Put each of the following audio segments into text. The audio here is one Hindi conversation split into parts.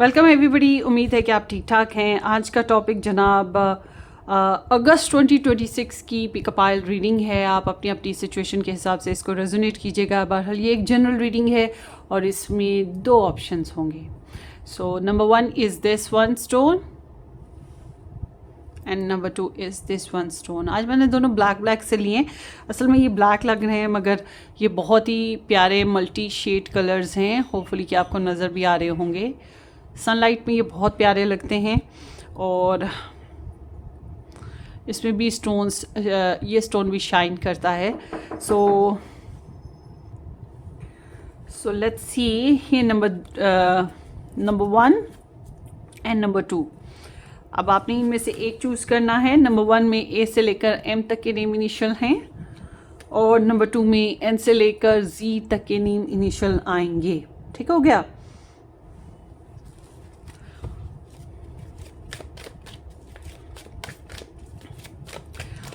Welcome everybody. उम्मीद है कि आप ठीक ठाक हैं। आज का टॉपिक जनाब अगस्त 2026 की पिकअप आइल रीडिंग है। आप अपनी अपनी सिचुएशन के हिसाब से इसको रेजोनेट कीजिएगा। बहरहाल ये एक जनरल रीडिंग है और इसमें दो ऑप्शंस होंगे। So number 1 is this one stone and number 2 is this one stone. आज मैंने दोनों ब्लैक से लिए। असल में ये ब्लैक लग रहे हैं मगर ये बहुत ही प्यारे मल्टी शेड कलर्स हैं। होपफुली कि आपको नज़र भी आ रहे होंगे। सनलाइट में ये बहुत प्यारे लगते हैं और इसमें भी स्टोन्स, ये स्टोन भी शाइन करता है। सो लेट्स सी ये नंबर 1 एंड नंबर 2। अब आपने इनमें से एक चूज़ करना है। नंबर 1 में ए से लेकर एम तक के नेम इनिशियल हैं और नंबर 2 में एन से लेकर जी तक के नेम इनिशियल आएंगे। ठीक हो गया।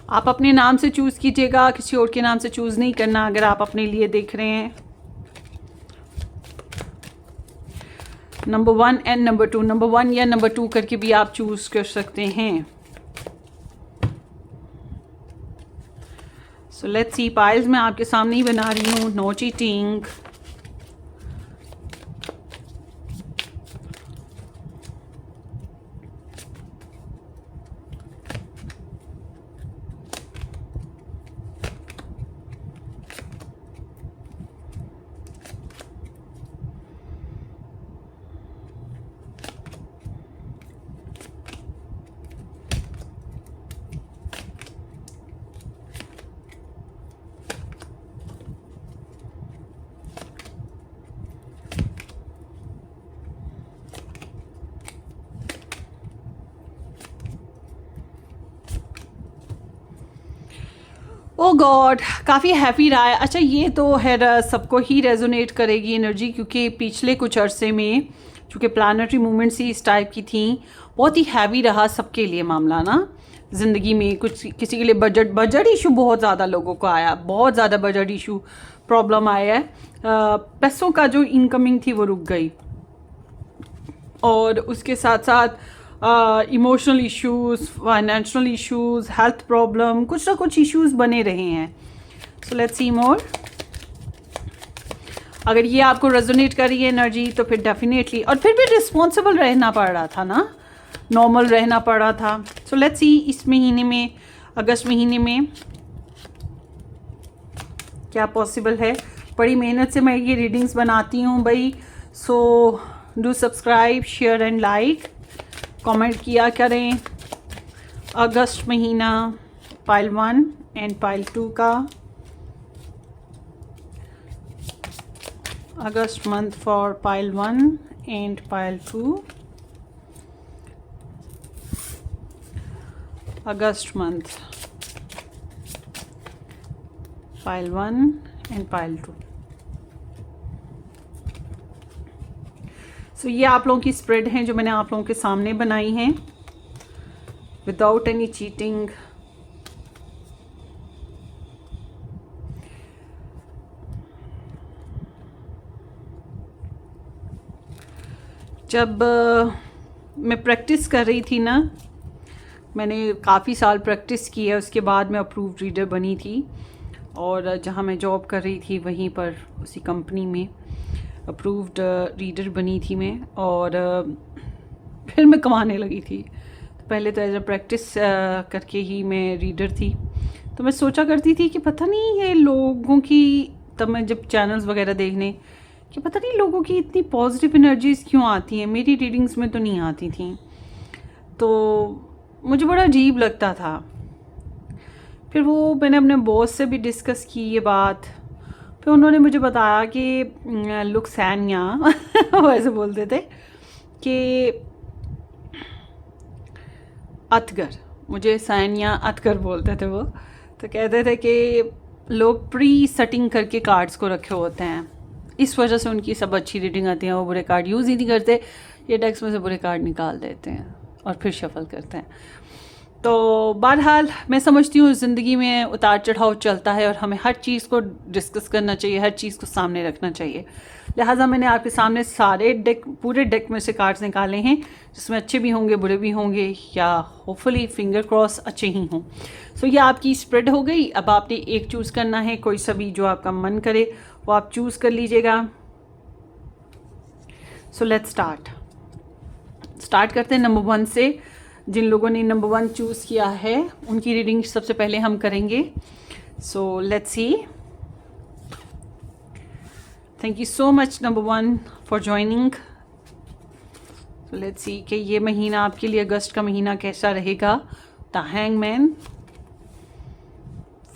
आप अपने नाम से चूज़ कीजिएगा, किसी और के नाम से चूज़ नहीं करना अगर आप अपने लिए देख रहे हैं। नंबर 1 एंड नंबर 2, नंबर 1 या नंबर 2 करके भी आप चूज़ कर सकते हैं। So let's see. पाइल्स मैं आपके सामने ही बना रही हूँ, नो चीटिंग। ओ गॉड, काफ़ी हैप्पी रहा है। अच्छा, ये तो है सबको ही रेजोनेट करेगी एनर्जी, क्योंकि पिछले कुछ अरसे में चूँकि प्लानिटरी मूवमेंट्स ही इस टाइप की थी, बहुत ही हैवी रहा सबके लिए मामला ना ज़िंदगी में। कुछ किसी के लिए बजट इशू बहुत ज़्यादा लोगों को आया, बहुत ज़्यादा बजट इशू प्रॉब्लम आया है। पैसों का जो इनकमिंग थी वो रुक गई और उसके साथ साथ emotional issues, financial issues, health problem, कुछ ना कुछ इश्यूज़ बने रहे हैं। सो लेट्स सी मोर। अगर ये आपको रेजोनेट कर रही है एनर्जी तो फिर डेफिनेटली, और फिर भी रिस्पॉन्सिबल रहना पड़ रहा था ना, नॉर्मल रहना पड़ रहा था। सो लेट्स सी इस महीने में, अगस्त महीने में क्या पॉसिबल है। बड़ी मेहनत से मैं ये रीडिंग्स बनाती हूँ भाई। So do subscribe, share and like, comment किया करें। अगस्त महीना पाइल 1 एंड पाइल 2 का, अगस्त month for pile 1 and pile 2, अगस्त month pile 1 and pile 2। So ये आप लोगों की स्प्रेड हैं जो मैंने आप लोगों के सामने बनाई हैं विदाउट एनी चीटिंग। जब मैं प्रैक्टिस कर रही थी ना, मैंने काफ़ी साल प्रैक्टिस की है, उसके बाद मैं अप्रूव्ड रीडर बनी थी और जहाँ मैं जॉब कर रही थी वहीं पर उसी कंपनी में अप्रूव्ड रीडर बनी थी मैं। और फिर मैं कमाने लगी थी। तो पहले तो एज अ प्रैक्टिस करके ही मैं रीडर थी। तो मैं सोचा करती थी कि पता नहीं ये लोगों की, तब मैं जब चैनल्स वगैरह देखने, कि पता नहीं लोगों की इतनी पॉजिटिव एनर्जीज क्यों आती हैं, मेरी रीडिंग्स में तो नहीं आती थी। तो मुझे बड़ा अजीब लगता था। फिर वो मैंने अपने बॉस से भी डिस्कस की ये बात। फिर उन्होंने मुझे बताया कि लुक सैनिया वो ऐसे बोलते थे कि अतगर, मुझे सैनिया अतगर बोलते थे वो। तो कहते थे कि लोग प्री सेटिंग करके कार्ड्स को रखे होते हैं, इस वजह से उनकी सब अच्छी रीडिंग आती है। वो बुरे कार्ड यूज़ ही नहीं करते, ये डेक्स में से बुरे कार्ड निकाल देते हैं और फिर शफल करते हैं। तो बहरहाल मैं समझती हूँ ज़िंदगी में उतार चढ़ाव चलता है और हमें हर चीज़ को डिस्कस करना चाहिए, हर चीज़ को सामने रखना चाहिए। लिहाजा मैंने आपके सामने सारे पूरे डेक में से कार्ड्स निकाले हैं, जिसमें अच्छे भी होंगे, बुरे भी होंगे, या होपफुली फिंगर क्रॉस अच्छे ही हों। सो ये आपकी स्प्रेड हो गई। अब आपने एक चूज़ करना है, कोई सा भी जो आपका मन करे वो आप चूज़ कर लीजिएगा। सो लेट्स स्टार्ट करते हैं नंबर 1 से। जिन लोगों ने नंबर 1 चूज़ किया है उनकी रीडिंग सबसे पहले हम करेंगे। So let's see. Thank you so much number 1 for joining. So let's see कि ये महीना आपके लिए, अगस्त का महीना कैसा रहेगा। The hangman,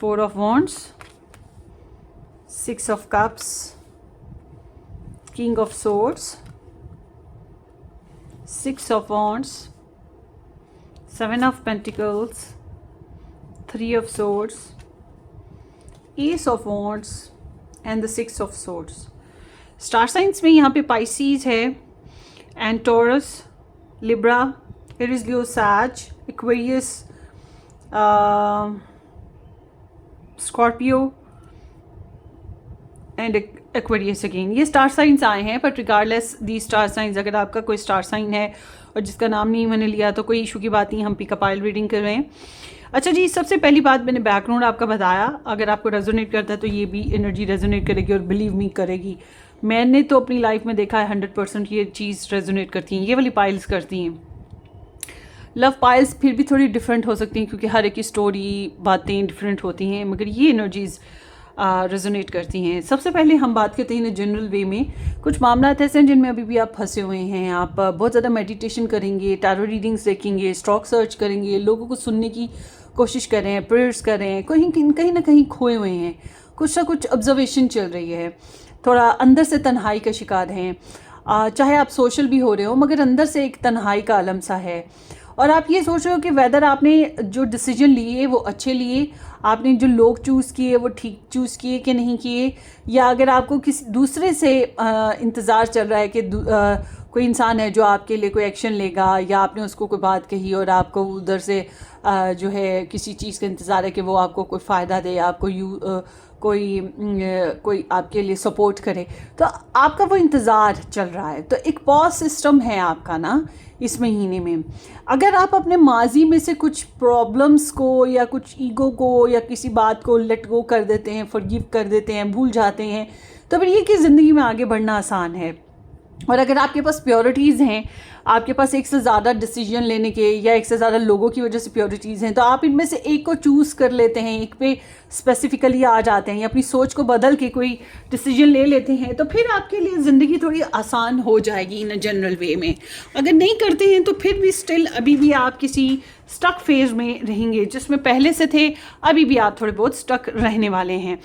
4 of wands, 6 of cups, king of swords, 6 of wands, 7 of pentacles, 3 of swords, ace of wands and the 6 of swords. Star science में यहाँ पे पाइसीज है and Taurus, Libra, Aries, Leo, Sag, Aquarius, Scorpio and Aquarius again. ये स्टार साइंस आए हैं, but regardless the star science, अगर आपका कोई स्टार साइन है और जिसका नाम नहीं मैंने लिया तो कोई इशू की बात नहीं, हम पिक अ पाइल रीडिंग कर रहे हैं। अच्छा जी, सबसे पहली बात मैंने बैकग्राउंड आपका बताया, अगर आपको रेजोनेट करता है तो ये भी एनर्जी रेजोनेट करेगी और बिलीव मी करेगी। मैंने तो अपनी लाइफ में देखा है 100% ये चीज़ रेजोनेट करती हैं, ये वाली पाइल्स करती हैं। लव पाइल्स फिर भी थोड़ी डिफरेंट हो सकती हैं क्योंकि हर एक की स्टोरी, बातें डिफरेंट होती हैं, मगर ये एनर्जीज़ रेजोनेट करती हैं। सबसे पहले हम बात करते हैं जनरल वे में। कुछ मामला ऐसे हैं जिनमें अभी भी आप फंसे हुए हैं। आप बहुत ज़्यादा मेडिटेशन करेंगे, टैरो रीडिंग्स देखेंगे, स्टॉक सर्च करेंगे, लोगों को सुनने की कोशिश कर रहे हैं, प्रेयर्स कर रहे हैं, कहीं ना कहीं खोए हुए हैं, कुछ ना कुछ ऑब्जर्वेशन चल रही है, थोड़ा अंदर से तन्हाई का शिकार हैं। चाहे आप सोशल भी हो रहे हो मगर अंदर से एक तन्हाई का आलम सा है। और आप ये सोच रहे हो कि वेदर आपने जो डिसीजन लिए वो अच्छे लिए, आपने जो लोग चूज़ किए वो ठीक चूज़ किए कि नहीं किए, या अगर आपको किसी दूसरे से इंतज़ार चल रहा है कि कोई इंसान है जो आपके लिए कोई एक्शन लेगा, या आपने उसको कोई बात कही और आपको उधर से जो है किसी चीज़ का इंतज़ार है कि वो आपको कोई फ़ायदा दे, आपको कोई आपके लिए सपोर्ट करे, तो आपका वो इंतज़ार चल रहा है। तो एक पॉज सिस्टम है आपका ना इस महीने में। अगर आप अपने माजी में से कुछ प्रॉब्लम्स को या कुछ ईगो को या किसी बात को लेट गो कर देते हैं, फॉरगिव कर देते हैं, भूल जाते हैं, तो फिर ये कि ज़िंदगी में आगे बढ़ना आसान है। और अगर आपके पास प्योरिटीज़ हैं, आपके पास एक से ज़्यादा डिसीजन लेने के या एक से ज़्यादा लोगों की वजह से प्योरिटीज़ हैं, तो आप इनमें से एक को चूज़ कर लेते हैं, एक पे स्पेसिफिकली आ जाते हैं या अपनी सोच को बदल के कोई डिसीजन ले लेते हैं, तो फिर आपके लिए ज़िंदगी थोड़ी आसान हो जाएगी इन जनरल वे में। अगर नहीं करते हैं तो फिर भी स्टिल अभी भी आप किसी स्टक फेज में रहेंगे, जिसमें पहले से थे, अभी भी आप थोड़े बहुत स्टक रहने वाले हैं।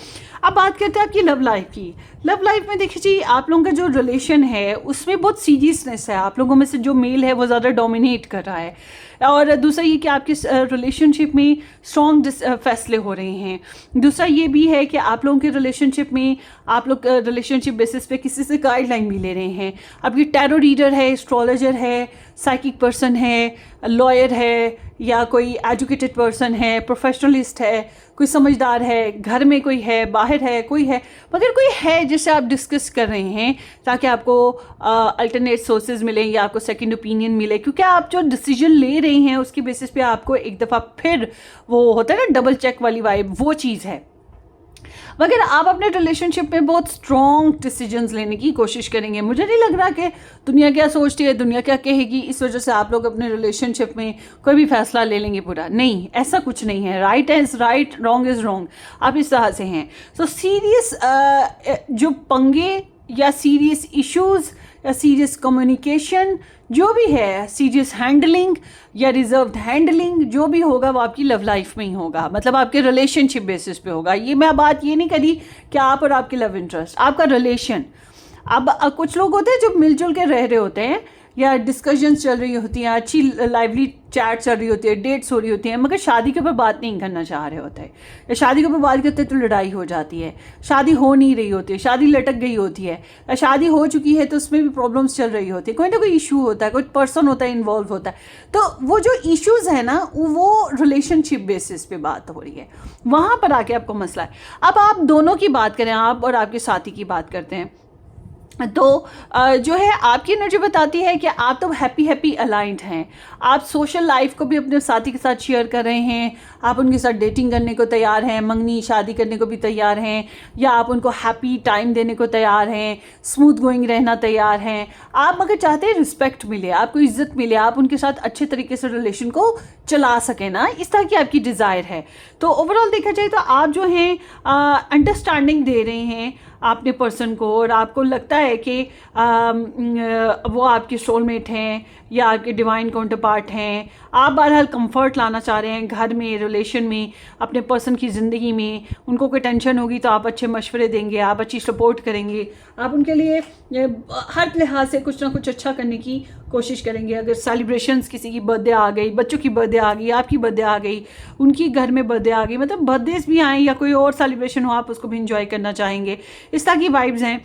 अब बात करते हैं आपकी लव लाइफ की। लव लाइफ में देखिए जी, आप लोगों का जो रिलेशन है उसमें बहुत सीरियसनेस है। आप लोगों में से जो मेल है वो ज़्यादा डोमिनेट कर रहा है। और दूसरा ये कि आपके रिलेशनशिप में स्ट्रॉन्ग फैसले हो रहे हैं। दूसरा ये भी है कि आप लोगों के रिलेशनशिप में आप लोग रिलेशनशिप बेसिस पे किसी से गाइडलाइन भी ले रहे हैं। आपकी टैरो रीडर है, एस्ट्रोलॉजर है, साइकिक पर्सन है, लॉयर है, या कोई एजुकेटेड पर्सन है, प्रोफेशनलिस्ट है, कोई समझदार है, घर में कोई है, बाहर है, कोई है, मगर कोई है जिससे आप डिस्कस कर रहे हैं ताकि आपको अल्टरनेट सोर्सेज मिलें या आपको सेकंड ओपिनियन मिले, क्योंकि आप जो डिसीजन ले रहे हैं उसकी बेसिस पे आपको एक दफ़ा फिर वो होता है ना डबल चेक वाली वाइब, वो चीज़ है। मगर आप अपने रिलेशनशिप में बहुत स्ट्रॉन्ग डिसीजंस लेने की कोशिश करेंगे। मुझे नहीं लग रहा कि दुनिया क्या सोचती है, दुनिया क्या कहेगी, इस वजह से आप लोग अपने रिलेशनशिप में कोई भी फैसला ले लेंगे बुरा। नहीं, ऐसा कुछ नहीं है। Right is right, wrong is wrong, आप इस तरह से हैं। सो सीरियस जो पंगे या सीरियस इश्यूज़ या सीरियस कम्युनिकेशन जो भी है, सीरियस हैंडलिंग या रिजर्व्ड हैंडलिंग जो भी होगा वो आपकी लव लाइफ में ही होगा, मतलब आपके रिलेशनशिप बेसिस पे होगा। ये मैं बात ये नहीं करी कि आप और आपके लव इंटरेस्ट, आपका रिलेशन। अब कुछ लोग होते हैं जो मिलजुल के रह रहे होते हैं या डिस्कशंस चल रही होती हैं, अच्छी लाइवली चैट चल रही होती है, डेट्स हो रही होती हैं, मगर शादी के ऊपर बात नहीं करना चाह रहे होते, या शादी के ऊपर बात करते तो लड़ाई हो जाती है, शादी हो नहीं रही होती है, शादी लटक गई होती है, या शादी हो चुकी है तो उसमें भी प्रॉब्लम्स चल रही होती है, कोई ना कोई इशू होता है, कोई पर्सन होता है इन्वॉल्व होता है। तो वो जो इश्यूज़ है ना वो रिलेशनशिप बेसिस पे बात हो रही है, वहाँ पर आके आपको मसला है। अब आप दोनों की बात करें, आप और आपके साथी की बात करते हैं, तो जो है आपकी एनर्जी बताती है कि आप तो हैप्पी अलाइंड हैं, आप सोशल लाइफ को भी अपने साथी के साथ शेयर कर रहे हैं, आप उनके साथ डेटिंग करने को तैयार हैं, मंगनी शादी करने को भी तैयार हैं, या आप उनको हैप्पी टाइम देने को तैयार हैं, स्मूथ गोइंग रहना तैयार हैं। आप मगर चाहते हैं रिस्पेक्ट मिले, आपको इज्जत मिले, आप उनके साथ अच्छे तरीके से रिलेशन को चला सकें ना, इस तरह की आपकी डिज़ायर है। तो ओवरऑल देखा जाए तो आप जो हैं अंडरस्टैंडिंग दे रहे हैं अपने पर्सन को, और आपको लगता है कि वो आपके सोलमेट हैं या आपके डिवाइन काउंटर पार्ट हैं। आप बहरहाल कंफर्ट लाना चाह रहे हैं घर में, रिलेशन में, अपने पर्सन की ज़िंदगी में। उनको कोई टेंशन होगी तो आप अच्छे मशवरे देंगे, आप अच्छी सपोर्ट करेंगे, आप उनके लिए हर लिहाज से कुछ ना कुछ अच्छा करने की कोशिश करेंगे। अगर सेलिब्रेशंस, किसी की बर्थडे आ गई, बच्चों की बर्थडे आ गई, आपकी बर्थडे आ गई, उनकी घर में बर्थडे आ गई, मतलब बर्थडेज भी आए या कोई और सेलिब्रेशन हो, आप उसको भी इंजॉय करना चाहेंगे। इस तरह की वाइब्स हैं।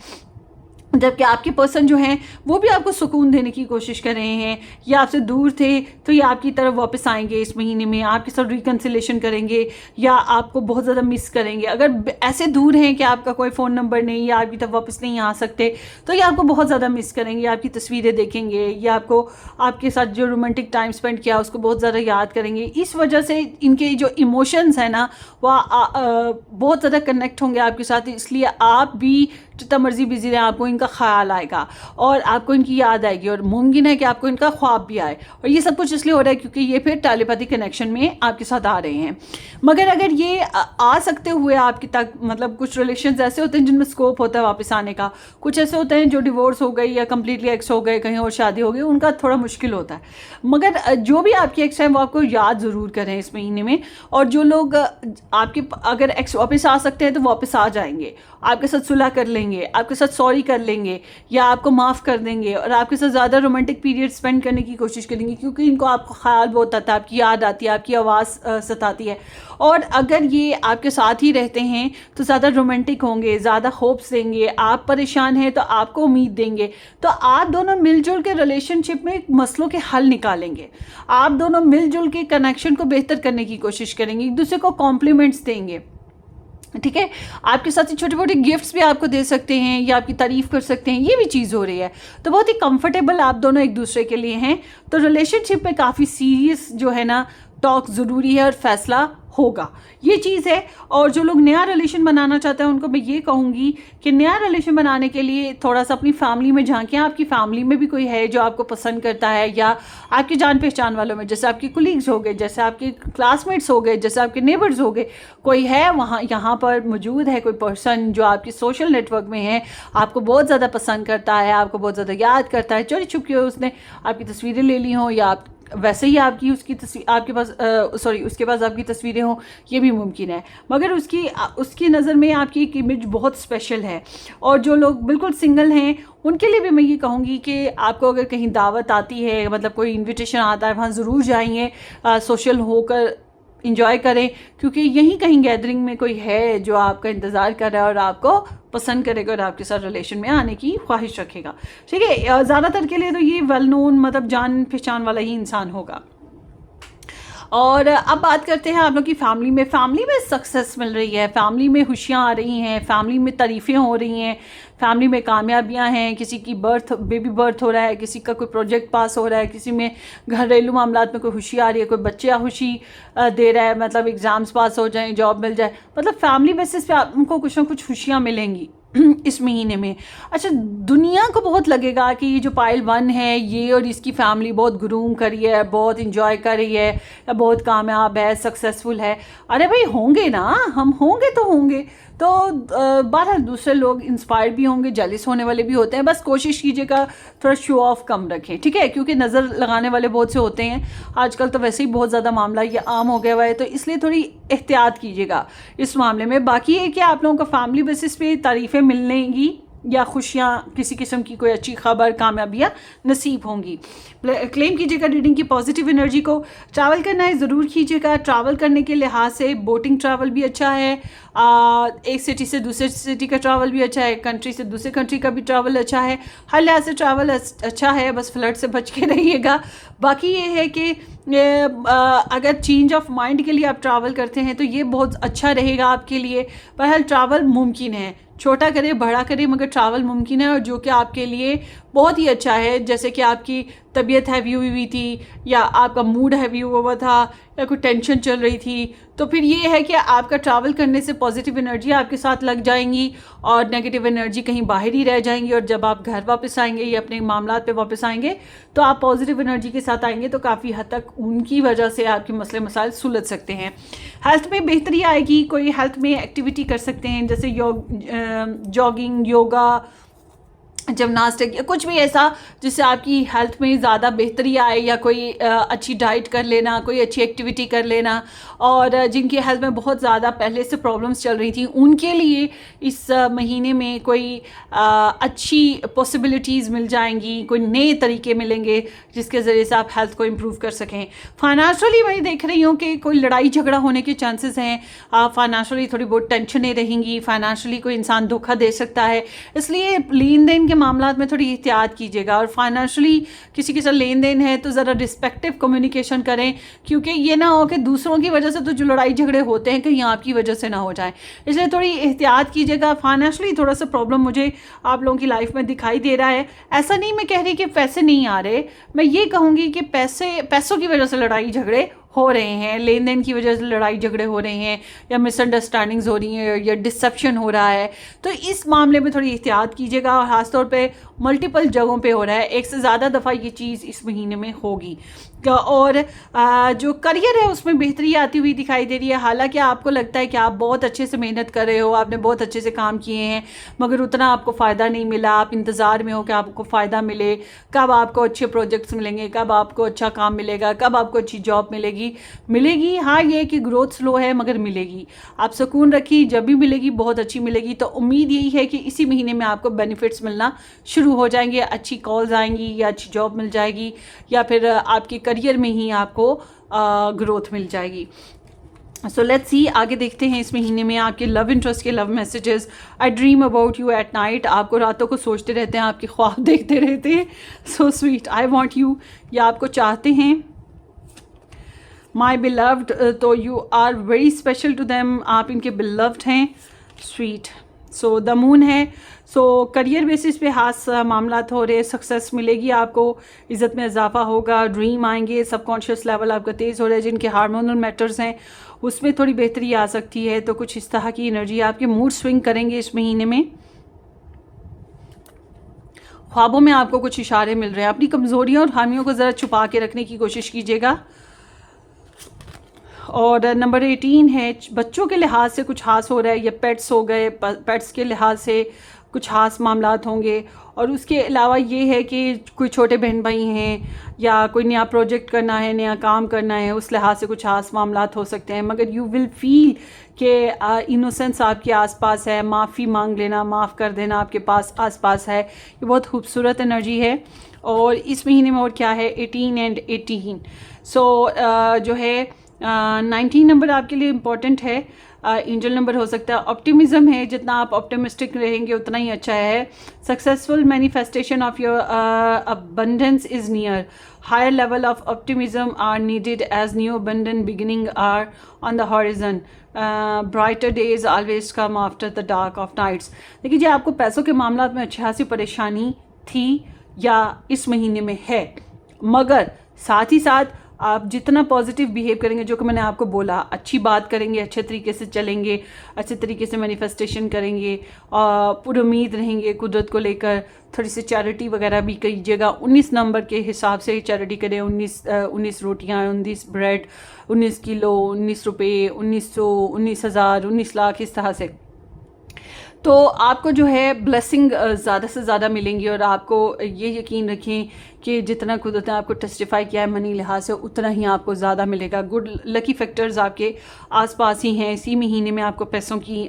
जबकि आपके पर्सन जो हैं वो भी आपको सुकून देने की कोशिश कर रहे हैं, या आपसे दूर थे तो ये आपकी तरफ वापस आएंगे इस महीने में, आपके साथ रिकन्सिलेशन करेंगे, या आपको बहुत ज़्यादा मिस करेंगे। अगर ऐसे दूर हैं कि आपका कोई फ़ोन नंबर नहीं, या आपकी तरफ वापस नहीं आ सकते, तो ये आपको बहुत ज़्यादा मिस करेंगे, आपकी तस्वीरें देखेंगे, या आपको आपके साथ जो रोमांटिक टाइम स्पेंड किया उसको बहुत ज़्यादा याद करेंगे। इस वजह से इनके जो इमोशंस हैं ना वह बहुत ज़्यादा कनेक्ट होंगे आपके साथ, इसलिए आप भी जितना मर्जी बिजी रहें आपको इनका ख्याल आएगा और आपको इनकी याद आएगी, और मुमकिन है कि आपको इनका ख्वाब भी आए। और ये सब कुछ इसलिए हो रहा है क्योंकि ये फिर टेलीपैथी कनेक्शन में आपके साथ आ रहे हैं। मगर अगर ये आ सकते हुए आपके तक, मतलब कुछ रिलेशंस ऐसे होते हैं जिनमें स्कोप होता है वापस आने का, कुछ ऐसे होते हैं जो डिवोर्स हो गई या कम्प्लीटली एक्स हो गए, कहीं और शादी हो गई, उनका थोड़ा मुश्किल होता है। मगर जो भी आपके एक्स हैं वो आपको याद ज़रूर करें इस महीने में, और जो लोग आपके अगर एक्स वापस आ सकते हैं तो वापस आ जाएंगे, आपके साथ सुलह कर लेंगे, आपके साथ सॉरी कर लेंगे, या आपको माफ़ कर देंगे, और आपके साथ ज़्यादा रोमांटिक पीरियड स्पेंड करने की कोशिश करेंगे, क्योंकि इनको आपका ख्याल बहुत आता है, आपकी याद आती है, आपकी आवाज़ सताती है। और अगर ये आपके साथ ही रहते हैं तो ज़्यादा रोमांटिक होंगे, ज़्यादा होप्स देंगे, आप परेशान हैं तो आपको उम्मीद देंगे, तो आप दोनों मिलजुल के रिलेशनशिप में मसलों के हल निकालेंगे, आप दोनों मिलजुल के कनेक्शन को बेहतर करने की कोशिश करेंगे, एक दूसरे को कॉम्प्लीमेंट्स देंगे। ठीक है, आपके साथ ही छोटे छोटे गिफ्ट्स भी आपको दे सकते हैं, या आपकी तारीफ़ कर सकते हैं, ये भी चीज़ हो रही है। तो बहुत ही कंफर्टेबल आप दोनों एक दूसरे के लिए हैं। तो रिलेशनशिप में काफ़ी सीरियस जो है ना टॉक ज़रूरी है, और फैसला होगा, ये चीज़ है। और जो लोग नया रिलेशन बनाना चाहते हैं उनको मैं ये कहूँगी कि नया रिलेशन बनाने के लिए थोड़ा सा अपनी फैमिली में झांकें। आपकी फैमिली में भी कोई है जो आपको पसंद करता है, या आपके जान पहचान वालों में, जैसे आपके कुलीग्स हो गए, जैसे आपके क्लासमेट्स हो गए, जैसे आपके नेबर्स हो गए, कोई है वहाँ यहाँ पर मौजूद है, कोई पर्सन जो आपके सोशल नेटवर्क में है, आपको बहुत ज़्यादा पसंद करता है, आपको बहुत ज़्यादा याद करता है, चोरी छुप के उसने आपकी तस्वीरें ले ली हों, या आप वैसे ही आपकी उसकी तस्वीर आपके पास उसके पास आपकी तस्वीरें हों, ये भी मुमकिन है। मगर उसकी नज़र में आपकी एक इमेज बहुत स्पेशल है। और जो लोग बिल्कुल सिंगल हैं उनके लिए भी मैं ये कहूँगी कि आपको अगर कहीं दावत आती है, मतलब कोई इनविटेशन आता है, वहाँ ज़रूर जाइए, सोशल होकर इंजॉय करें, क्योंकि यहीं कहीं गैदरिंग में कोई है जो आपका इंतज़ार कर रहा है और आपको पसंद करेगा और आपके साथ रिलेशन में आने की ख्वाहिश रखेगा। ठीक है, ज़्यादातर के लिए तो ये वेल नोन, मतलब जान पहचान वाला ही इंसान होगा। और अब बात करते हैं आप लोग की फैमिली में सक्सेस मिल रही है, फैमिली में खुशियाँ आ रही हैं, फैमिली में तारीफ़ें हो रही हैं, फैमिली में कामयाबियां हैं, किसी की बेबी बर्थ हो रहा है, किसी का कोई प्रोजेक्ट पास हो रहा है, किसी में घरेलू मामलात में कोई खुशी आ रही है, कोई बच्चा खुशी दे रहा है, मतलब एग्ज़ाम्स पास हो जाएं, जॉब मिल जाए, मतलब फैमिली बेसिस पे आपको कुछ ना कुछ खुशियाँ मिलेंगी इस महीने में। अच्छा, दुनिया को बहुत लगेगा कि ये जो पाइल 1 है ये और इसकी फैमिली बहुत ग्रूम करी है, बहुत इंजॉय कर रही है, या बहुत कामयाब है, सक्सेसफुल है। अरे भाई होंगे ना, हम होंगे तो होंगे। तो बहरहाल दूसरे लोग इंस्पायर भी होंगे, जेलिस होने वाले भी होते हैं, बस कोशिश कीजिएगा थोड़ा शो ऑफ कम रखें, ठीक है, क्योंकि नज़र लगाने वाले बहुत से होते हैं आजकल, तो वैसे ही बहुत ज़्यादा मामला ये आम हो गया हुआ है, तो इसलिए थोड़ी एहतियात कीजिएगा इस मामले में। बाकी ये कि आप लोगों को फैमिली बेसिस पे तारीफ़ें मिलेंगी, या खुशियाँ, किसी किस्म की कोई अच्छी खबर, कामयाबियाँ नसीब होंगी। क्लेम कीजिएगा रीडिंग की पॉजिटिव एनर्जी को। ट्रैवल करना है ज़रूर कीजिएगा। ट्रैवल करने के लिहाज से बोटिंग ट्रैवल भी अच्छा है, एक सिटी से दूसरे सिटी का ट्रैवल भी अच्छा है, कंट्री से दूसरे कंट्री का भी ट्रैवल अच्छा है। हर लिहाज से ट्रैवल अच्छा है, बस फ्लड से बच के रहिएगा। बाकी ये है कि अगर चेंज ऑफ माइंड के लिए आप ट्रैवल करते हैं तो ये बहुत अच्छा रहेगा आपके लिए। बहरहाल ट्रैवल मुमकिन है, छोटा करे बड़ा करे, मगर ट्रैवल मुमकिन है, और जो कि आपके लिए बहुत ही अच्छा है। जैसे कि आपकी तबीयत हैवी हुई थी, या आपका मूड हैवी हुआ था, या कोई टेंशन चल रही थी, तो फिर ये है कि आपका ट्रैवल करने से पॉजिटिव एनर्जी आपके साथ लग जाएंगी और नेगेटिव एनर्जी कहीं बाहर ही रह जाएंगी। और जब आप घर वापस आएंगे या अपने मामलात पे वापस आएंगे तो आप पॉजिटिव एनर्जी के साथ आएंगे, तो काफ़ी हद तक उनकी वजह से आपके मसले मसाइल सुलझ सकते हैं। हेल्थ में बेहतरी आएगी, कोई हेल्थ में एक्टिविटी कर सकते हैं, जैसे जॉगिंग, योगा, जिमनास्टिक, या कुछ भी ऐसा जिससे आपकी हेल्थ में ज़्यादा बेहतरी आए, या कोई अच्छी डाइट कर लेना, कोई अच्छी एक्टिविटी कर लेना। और जिनकी हेल्थ में बहुत ज़्यादा पहले से प्रॉब्लम्स चल रही थी, उनके लिए इस महीने में कोई अच्छी पॉसिबिलिटीज़ मिल जाएंगी, कोई नए तरीके मिलेंगे जिसके ज़रिए से आप हेल्थ को इम्प्रूव कर सकें। फाइनेंशियली मैं देख रही हूँ कि कोई लड़ाई झगड़ा होने के चांसेस हैं, फाइनेंशियली थोड़ी बहुत टेंशनें रहेंगी, फाइनेंशियली कोई इंसान धोखा दे सकता है, इसलिए लेन देन के मामलात में थोड़ी एहतियात कीजिएगा। और फाइनेंशियली किसी के साथ लेन देन है तो ज़रा रिस्पेक्टिव कम्युनिकेशन करें, क्योंकि ये ना हो कि दूसरों की वजह से तो जो लड़ाई झगड़े होते हैं कहीं आपकी वजह से ना हो जाए, इसलिए थोड़ी एहतियात कीजिएगा। फाइनेंशियली थोड़ा सा प्रॉब्लम मुझे आप लोगों की लाइफ में दिखाई दे रहा है। ऐसा नहीं मैं कह रही कि पैसे नहीं आ रहे, मैं ये कहूँगी कि पैसों की वजह से लड़ाई झगड़े हो रहे हैं, लेन देन की वजह से लड़ाई झगड़े हो रहे हैं, या मिसअंडरस्टैंडिंग्स हो रही हैं, या डिसेप्शन हो रहा है, तो इस मामले में थोड़ी एहतियात कीजिएगा। और ख़ासतौर पे मल्टीपल जगहों पे हो रहा है, एक से ज़्यादा दफ़ा ये चीज़ इस महीने में होगी। और जो करियर है उसमें बेहतरी आती हुई दिखाई दे रही है। हालांकि आपको लगता है कि आप बहुत अच्छे से मेहनत कर रहे हो, आपने बहुत अच्छे से काम किए हैं, मगर उतना आपको फ़ायदा नहीं मिला। आप इंतज़ार में हो कि आपको फ़ायदा मिले, कब आपको अच्छे प्रोजेक्ट्स मिलेंगे, कब आपको अच्छा काम मिलेगा, कब आपको अच्छी जॉब मिलेगी। हाँ, ये कि ग्रोथ स्लो है मगर मिलेगी। आप सुकून रखिए, जब भी मिलेगी बहुत अच्छी मिलेगी। तो उम्मीद यही है कि इसी महीने में आपको बेनिफिट्स मिलना शुरू हो जाएंगे, अच्छी कॉल्स आएंगी, या अच्छी जॉब मिल जाएगी, या फिर आपके करियर में ही आपको ग्रोथ मिल जाएगी। सो लेट्स सी, आगे देखते हैं इस महीने में आपके लव इंटरेस्ट के love messages. I dream about you at night, आपको रातों को सोचते रहते हैं, आपके ख्वाब देखते रहते हैं। So sweet, I want you, या आपको चाहते हैं। माई बिलव्ड, तो you are very special to them, आप इनके बिलव्ड हैं। स्वीट। सो द मून है, सो करियर बेसिस पे खास मामलात हो रहे, सक्सेस मिलेगी आपको, इज़्ज़त में इजाफा होगा, ड्रीम आएंगे, सबकॉन्शियस लेवल आपका तेज़ हो रहा है। जिनके हार्मोनल मैटर्स हैं उसमें थोड़ी बेहतरी आ सकती है, तो कुछ इस तरह की एनर्जी, आपके मूड स्विंग करेंगे इस महीने में। ख्वाबों में आपको कुछ इशारे मिल रहे हैं, अपनी कमज़ोरियों और खामियों को ज़रा छुपा के रखने की कोशिश कीजिएगा। और नंबर 18 है, बच्चों के लिहाज से कुछ खास हो रहा है, या पेट्स हो गए, पेट्स के लिहाज से कुछ खास मामलात होंगे। और उसके अलावा ये है कि कोई छोटे बहन भाई हैं, या कोई नया प्रोजेक्ट करना है, नया काम करना है, उस लिहाज से कुछ खास मामलात हो सकते हैं। मगर यू विल फील कि इनोसेंस आपके आसपास है, माफ़ी मांग लेना, माफ़ कर देना आपके पास आसपास है। ये बहुत खूबसूरत एनर्जी है। और इस महीने में और क्या है, 18 एंड 18, सो जो है 19 नंबर आपके लिए इम्पॉर्टेंट है, एंजल नंबर हो सकता है। ऑप्टिमिज्म है, जितना आप ऑप्टिमिस्टिक रहेंगे उतना ही अच्छा है। Successful manifestation of your abundance is near, higher level of optimism are needed as new abundant beginning are on the horizon, brighter days always come after the dark of nights. देखिए जी, आपको पैसों के मामला में अच्छी खासी परेशानी थी या इस महीने में है, मगर साथ ही साथ आप जितना पॉजिटिव बिहेव करेंगे, जो कि मैंने आपको बोला, अच्छी बात करेंगे, अच्छे तरीके से चलेंगे, अच्छे तरीके से मैनिफेस्टेशन करेंगे, पूरी उम्मीद रहेंगे कुदरत को लेकर, थोड़ी सी चैरिटी वगैरह भी कीजिएगा। 19 नंबर के हिसाब से चैरिटी करें, 19 रोटियाँ, 19 ब्रेड, 19 किलो, 19 रुपये, 1900, 19,000, 19 लाख, इस तरह से। तो आपको जो है ब्लेसिंग ज़्यादा से ज़्यादा मिलेंगी, और आपको ये यकीन रखें कि जितना कुदरत ने आपको टेस्टिफाई किया है मनी लिहाज से, उतना ही आपको ज़्यादा मिलेगा। गुड लकी फैक्टर्स आपके आसपास ही हैं। इसी महीने में आपको पैसों की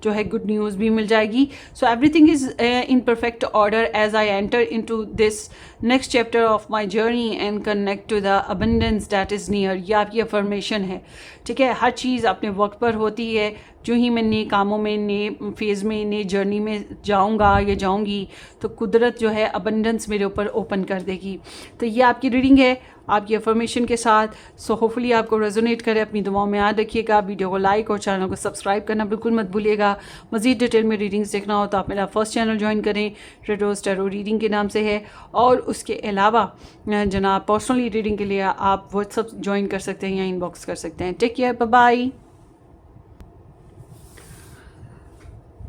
जो है गुड न्यूज़ भी मिल जाएगी। So everything is in perfect order as I enter into this next chapter of my journey and connect to the abundance that is near. ये आपकी अफर्मेशन है, ठीक है। हर चीज़ अपने वक्त पर होती है। जो ही मैं नए कामों में, नए फेज़ में, नए जर्नी में जाऊंगा या जाऊंगी, तो कुदरत जो है अबंडेंस मेरे ऊपर ओपन कर देगी। तो ये आपकी रीडिंग है आपकी अफर्मेशन के साथ। सो होपफुली आपको रेजोनेट करे। अपनी दुआओं में याद रखिएगा। वीडियो को लाइक और चैनल को सब्सक्राइब करना बिल्कुल मत भूलिएगा। मज़ीद डिटेल में रीडिंग्स देखना हो तो आप मेरा फर्स्ट चैनल ज्वाइन करें, रेड रोज़ टैरो रीडिंग के नाम से है। और उसके अलावा जनाब पर्सनली रीडिंग के लिए आप व्हाट्सअप ज्वाइन कर सकते हैं या इनबॉक्स कर सकते हैं। Take care, bye bye.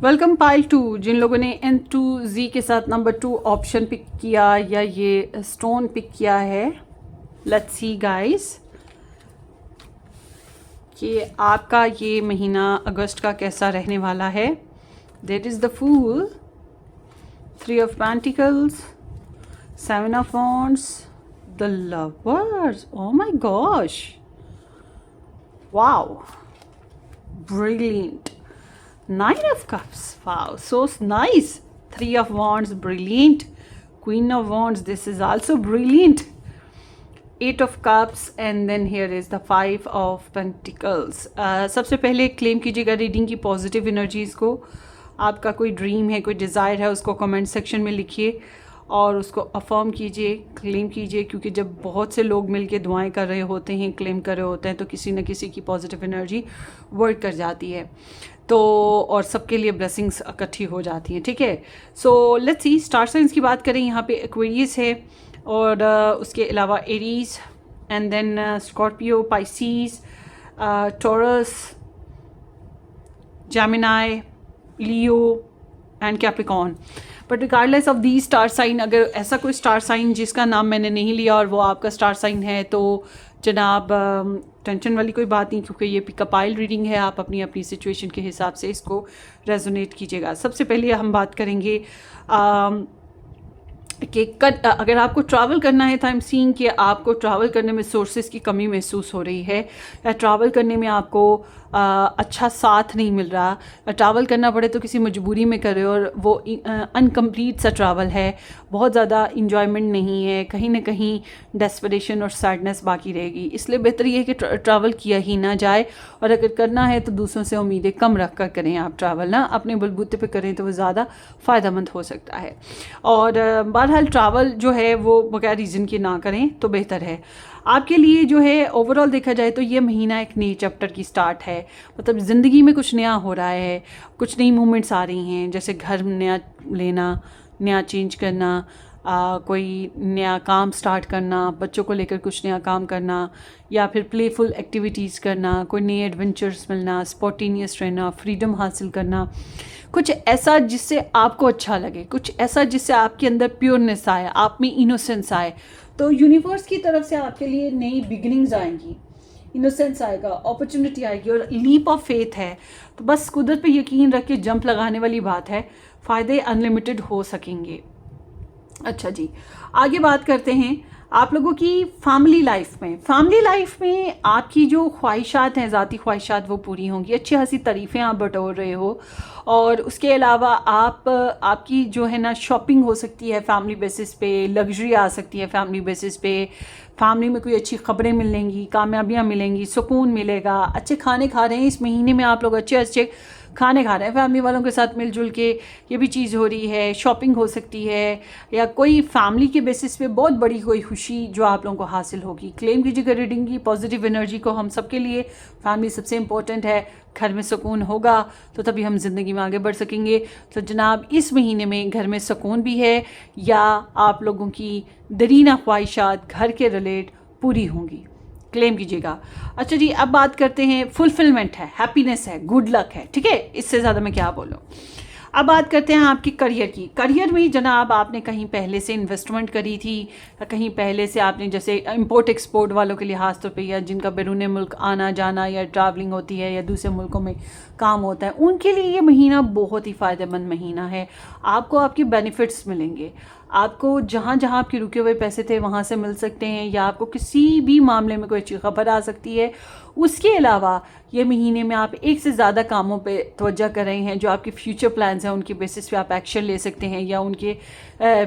Welcome pile 2। जिन लोगों ने N2Z के साथ नंबर 2 ऑप्शन पिक किया या ये स्टोन पिक किया है, लेट्स सी गाइस कि आपका ये महीना अगस्त का कैसा रहने वाला है। That is the fool, 3 of pentacles, 7 of wands, the lovers. Oh my gosh, wow, brilliant. 9 of cups, wow, so nice. 3 of wands, brilliant. Queen of wands, this is also brilliant. 8 of cups, and then here is the 5 of pentacles. सबसे पहले क्लेम कीजिएगा रीडिंग की पॉजिटिव एनर्जीज़ को। आपका कोई ड्रीम है, कोई डिज़ायर है, उसको कमेंट सेक्शन में लिखिए और उसको अफर्म कीजिए, क्लेम कीजिए। क्योंकि जब बहुत से लोग मिलके दुआएं कर रहे होते हैं, क्लेम कर रहे होते हैं, तो किसी न किसी की पॉजिटिव एनर्जी वर्क कर जाती है, तो और सबके लिए ब्लेसिंग्स इकट्ठी हो जाती हैं, ठीक है। So let's see, star signs की बात करें, यहाँ पे एक्वेरियस है, और उसके अलावा Aries, and then Scorpio, Pisces, Taurus, Gemini, Leo and Capricorn. But regardless of the star sign, अगर ऐसा कोई स्टार साइन जिसका नाम मैंने नहीं लिया और वो आपका स्टार साइन है, तो जनाब टेंशन वाली कोई बात नहीं, क्योंकि ये पिकअप आइल रीडिंग है। आप अपनी अपनी सिचुएशन के हिसाब से इसको रेजोनेट कीजिएगा। सबसे पहले हम बात करेंगे कि अगर आपको ट्रैवल करना है, तो आई एम सीइंग कि आपको ट्रैवल करने में सोर्सेज की कमी महसूस हो रही है, या ट्रैवल करने में आपको अच्छा साथ नहीं मिल रहा। ट्रैवल करना पड़े तो किसी मजबूरी में करे, और वो अनकम्प्लीट सा ट्रैवल है, बहुत ज़्यादा इंजॉयमेंट नहीं है, कहीं ना कहीं डेस्परेशन और सैडनेस बाकी रहेगी। इसलिए बेहतर ये है कि ट्रैवल किया ही ना जाए, और अगर करना है तो दूसरों से उम्मीदें कम रख कर करें। आप ट्रैवल ना अपने बलबूते पे करें तो वो ज़्यादा फ़ायदेमंद हो सकता है। और बहरहाल ट्रैवल जो है वो बगैर रीज़न के ना करें तो बेहतर है आपके लिए। जो है ओवरऑल देखा जाए तो ये महीना एक नई चैप्टर की स्टार्ट है, मतलब ज़िंदगी में कुछ नया हो रहा है, कुछ नई मूवमेंट्स आ रही हैं, जैसे घर नया लेना, नया चेंज करना, कोई नया काम स्टार्ट करना, बच्चों को लेकर कुछ नया काम करना, या फिर प्लेफुल एक्टिविटीज़ करना, कोई नए एडवेंचर्स मिलना, स्पॉन्टेनियस रहना, फ्रीडम हासिल करना, कुछ ऐसा जिससे आपको अच्छा लगे, कुछ ऐसा जिससे आपके अंदर प्योरनेस आए, आप में इनोसेंस आए। तो यूनिवर्स की तरफ से आपके लिए नई बिगिनिंग्स आएंगी, इनोसेंस आएगा, अपॉर्चुनिटी आएगी, और लीप ऑफ फेथ है। तो बस कुदरत पे यकीन रख के जंप लगाने वाली बात है, फ़ायदे अनलिमिटेड हो सकेंगे। अच्छा जी, आगे बात करते हैं आप लोगों की फैमिली लाइफ में। फैमिली लाइफ में आपकी जो ख्वाहिशात हैं, ज़ाती ख्वाहिशात, वो पूरी होंगी। अच्छी खासी तारीफ़ें आप बटोर रहे हो, और उसके अलावा आपकी जो है ना शॉपिंग हो सकती है फैमिली बेसिस पे, लग्जरी आ सकती है फैमिली बेसिस पे, फैमिली में कोई अच्छी खबरें मिलेंगी, कामयाबियाँ मिलेंगी, सुकून मिलेगा, अच्छे खाने खा रहे हैं इस महीने में आप लोग, अच्छे अच्छे खाने खा रहे हैं फैमिली वालों के साथ मिलजुल के, ये भी चीज़ हो रही है। शॉपिंग हो सकती है, या कोई फैमिली के बेसिस पे बहुत बड़ी कोई खुशी जो आप लोगों को हासिल होगी। क्लेम कीजिएगा रीडिंग की पॉजिटिव एनर्जी को। हम सबके लिए फैमिली सबसे इम्पोर्टेंट है। घर में सुकून होगा तो तभी हम ज़िंदगी में आगे बढ़ सकेंगे। तो जनाब इस महीने में घर में सुकून भी है, या आप लोगों की दरीना ख्वाहिशात घर के रिलेट पूरी होंगी। क्लेम कीजिएगा। अच्छा जी, अब बात करते हैं, फुलफिलमेंट है, हैप्पीनेस है, गुड लक है, ठीक है। इससे ज़्यादा मैं क्या बोलूँ। अब बात करते हैं आपकी करियर की। करियर में जनाब आपने कहीं पहले से इन्वेस्टमेंट करी थी, कहीं पहले से आपने जैसे इंपोर्ट एक्सपोर्ट वालों के लिए खास तौर पे, या जिनका बैरून मुल्क आना जाना या ट्रैवलिंग होती है या दूसरे मुल्कों में काम होता है, उनके लिए ये महीना बहुत ही फ़ायदेमंद महीना है। आपको आपके बेनिफिट्स मिलेंगे, आपको जहाँ जहाँ आपके रुके हुए पैसे थे वहाँ से मिल सकते हैं, या आपको किसी भी मामले में कोई अच्छी खबर आ सकती है। उसके अलावा ये महीने में आप एक से ज़्यादा कामों पे तवज्जो कर रहे हैं, जो आपके फ्यूचर प्लान्स हैं उनके बेसिस पे आप एक्शन ले सकते हैं, या उनके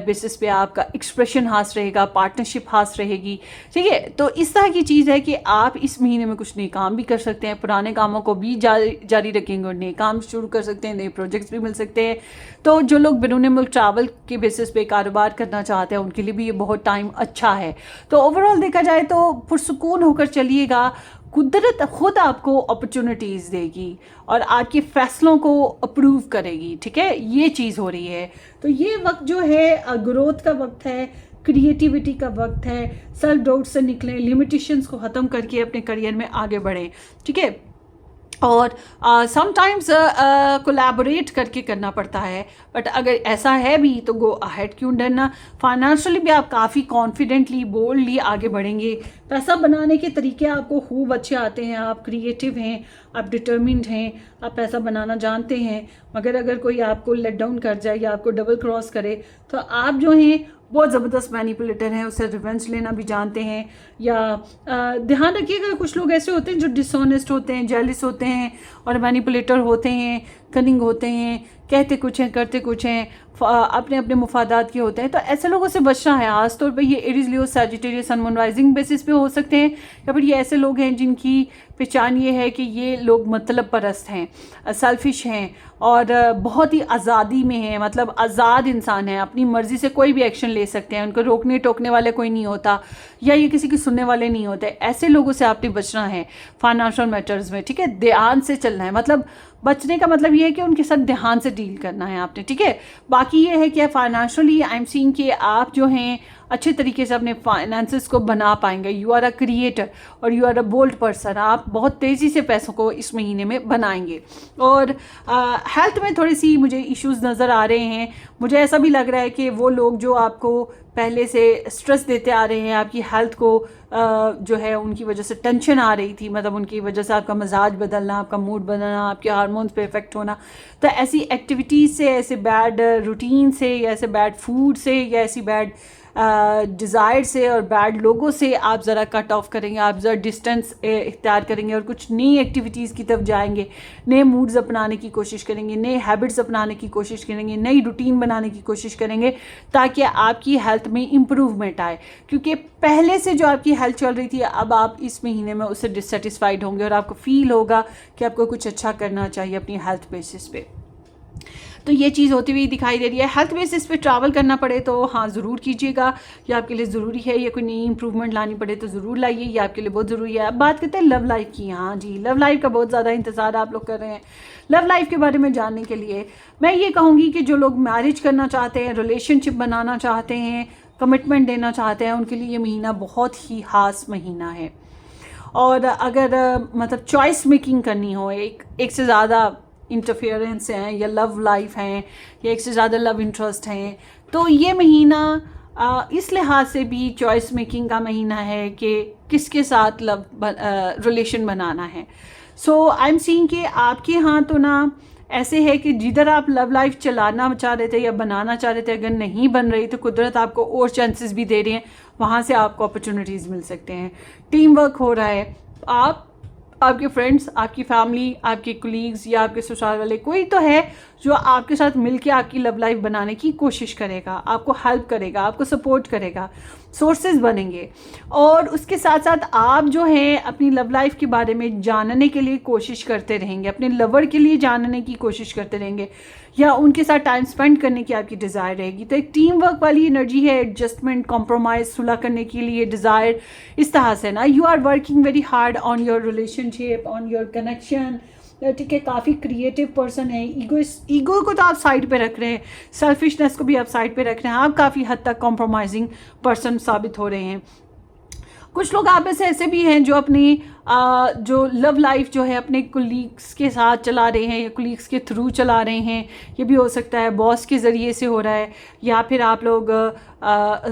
बेसिस पे आपका एक्सप्रेशन हास रहेगा, पार्टनरशिप हास रहेगी। ठीक है, तो इस तरह की चीज़ है कि आप इस महीने में कुछ नए काम भी कर सकते हैं, पुराने कामों को भी जारी रखेंगे और नए काम शुरू कर सकते हैं, नए प्रोजेक्ट्स भी मिल सकते हैं। तो जो लोग बैरून मुल्क ट्रैवल के बेसिस पे कारोबार करना चाहते हैं उनके लिए भी ये बहुत टाइम अच्छा है। तो ओवरऑल देखा जाए तो पुरसुकून होकर चलिएगा, कुदरत खुद आपको अपॉर्चुनिटीज़ देगी और आपके फैसलों को अप्रूव करेगी। ठीक है, ये चीज़ हो रही है। तो ये वक्त जो है ग्रोथ का वक्त है, क्रिएटिविटी का वक्त है। सेल्फ डाउट से निकलें, लिमिटेशंस को ख़त्म करके अपने करियर में आगे बढ़ें। ठीक है, और समटाइम्स कोलैबोरेट करके करना पड़ता है, बट अगर ऐसा है भी तो गो अहेड, क्यों डरना। फाइनेंशियली भी आप काफ़ी कॉन्फिडेंटली बोल्डली आगे बढ़ेंगे। पैसा बनाने के तरीके आपको खूब अच्छे आते हैं, आप क्रिएटिव हैं, आप डिटर्मिन्ड हैं, आप पैसा बनाना जानते हैं। मगर अगर कोई आपको लेट डाउन कर जाए या आपको डबल क्रॉस करे तो आप जो हैं बहुत ज़बरदस्त मैनिपुलेटर हैं, उससे रिवेंज लेना भी जानते हैं। या ध्यान रखिएगा, कुछ लोग ऐसे होते हैं जो डिसऑनेस्ट होते हैं, जेलिस होते हैं और मैनिपुलेटर होते हैं, कनिंग होते हैं, कहते कुछ हैं करते कुछ हैं, अपने अपने मुफादात के होते हैं। तो ऐसे लोगों से बचना है। खास तौर पे ये एरीज, लियो, सैजिटेरियस, सन, मून राइजिंग बेसिस पे हो सकते हैं, या फिर ये ऐसे लोग हैं जिनकी पहचान ये है कि ये लोग मतलब परस्त हैं, सेल्फिश हैं और बहुत ही आज़ादी में हैं, मतलब आज़ाद इंसान हैं, अपनी मर्ज़ी से कोई भी एक्शन ले सकते हैं, उनको रोकने टोकने वाले कोई नहीं होता, या ये किसी की सुनने वाले नहीं होते। ऐसे लोगों से आपने बचना है फाइनेंशियल मैटर्स में। ठीक है, ध्यान से चलना है, मतलब बचने का मतलब ये है कि उनके साथ ध्यान से डील करना है आपने। ठीक है, बाकी ये है कि फाइनेंशियली आई एम सीइंग कि आप जो हैं अच्छे तरीके से अपने फाइनेंसेस को बना पाएंगे। यू आर अ क्रिएटर और you are a bold person, आप बहुत तेज़ी से पैसों को इस महीने में बनाएंगे। और हेल्थ में थोड़ी सी मुझे इश्यूज नज़र आ रहे हैं। मुझे ऐसा भी लग रहा है कि वो लोग जो आपको पहले से स्ट्रेस देते आ रहे हैं, आपकी हेल्थ को जो है उनकी वजह से टेंशन आ रही थी, मतलब उनकी वजह से आपका मिजाज बदलना, आपका मूड बदलना, आपके हार्मोन्स पे इफेक्ट होना, तो ऐसी एक्टिविटीज़ से, ऐसे बैड रूटीन से, या ऐसे बैड फूड से, या ऐसी बैड डिज़ायर से और बैड लोगों से आप ज़रा कट ऑफ करेंगे, आप ज़रा डिस्टेंस इख्तियार करेंगे और कुछ नई एक्टिविटीज़ की तरफ जाएंगे, नए मूड्स अपनाने की कोशिश करेंगे, नए हैबिट्स अपनाने की कोशिश करेंगे, नई रूटीन बनाने की कोशिश करेंगे, ताकि आपकी हेल्थ में इम्प्रूवमेंट आए। क्योंकि पहले से जो आपकी हेल्थ चल रही थी, अब आप इस महीने में उससे डिससेटिस्फाइड होंगे और आपको फील होगा कि आपको कुछ अच्छा करना चाहिए अपनी हेल्थ बेसिस पे। तो ये चीज़ होती हुई दिखाई दे रही है। हेल्थ बेसिस पे ट्रैवल करना पड़े तो हाँ ज़रूर कीजिएगा, ये आपके लिए ज़रूरी है। ये कोई नई इंप्रूवमेंट लानी पड़े तो ज़रूर लाइए, ये आपके लिए बहुत ज़रूरी है। अब बात करते हैं लव लाइफ की। हाँ जी, लव लाइफ का बहुत ज़्यादा इंतज़ार आप लोग कर रहे हैं। लव लाइफ के बारे में जानने के लिए मैं ये कहूँगी कि जो लोग मैरिज करना चाहते हैं, रिलेशनशिप बनाना चाहते हैं, कमिटमेंट देना चाहते हैं, उनके लिए ये महीना बहुत ही खास महीना है। और अगर मतलब चॉइस मेकिंग करनी हो, एक से ज़्यादा इंटरफेरेंस हैं या लव लाइफ हैं या एक से ज़्यादा लव इंटरेस्ट हैं, तो ये महीना इस लिहाज से भी चॉइस मेकिंग का महीना है कि किसके साथ लव रिलेशन बनाना है। सो आई एम सीइंग कि आपके यहाँ तो ना ऐसे है कि जिधर आप लव लाइफ चलाना चाह रहे थे या बनाना चाह रहे थे, अगर नहीं बन रही तो कुदरत आपको और चांसेस भी दे रही हैं, वहाँ से आपको अपॉर्चुनिटीज़ मिल सकते हैं। टीम वर्क हो रहा है, आपके फ्रेंड्स, आपकी फैमिली, आपके कोलीग्स या आपके ससुराल वाले, कोई तो है जो आपके साथ मिलके आपकी लव लाइफ बनाने की कोशिश करेगा, आपको हेल्प करेगा, आपको सपोर्ट करेगा, सोर्सेज बनेंगे। और उसके साथ साथ आप जो हैं अपनी लव लाइफ के बारे में जानने के लिए कोशिश करते रहेंगे, अपने लवर के लिए जानने की कोशिश करते रहेंगे, या उनके साथ टाइम स्पेंड करने की आपकी डिज़ायर रहेगी। तो एक टीम वर्क वाली एनर्जी है, एडजस्टमेंट, कॉम्प्रोमाइज़, सुलह करने के लिए डिज़ायर, इस तरह से ना you are working very hard on your relationship, on your connection. ठीक है, काफ़ी क्रिएटिव पर्सन है। ईगो को तो आप साइड पे रख रहे हैं, सेल्फिशनेस को भी आप साइड पे रख रहे हैं, आप काफ़ी हद तक कॉम्प्रोमाइजिंग पर्सन साबित हो रहे हैं। कुछ लोग आप में से ऐसे भी हैं जो अपनी जो लव लाइफ जो है अपने कुलीग्स के साथ चला रहे हैं या कुलीग्स के थ्रू चला रहे हैं। ये भी हो सकता है बॉस के ज़रिए से हो रहा है, या फिर आप लोग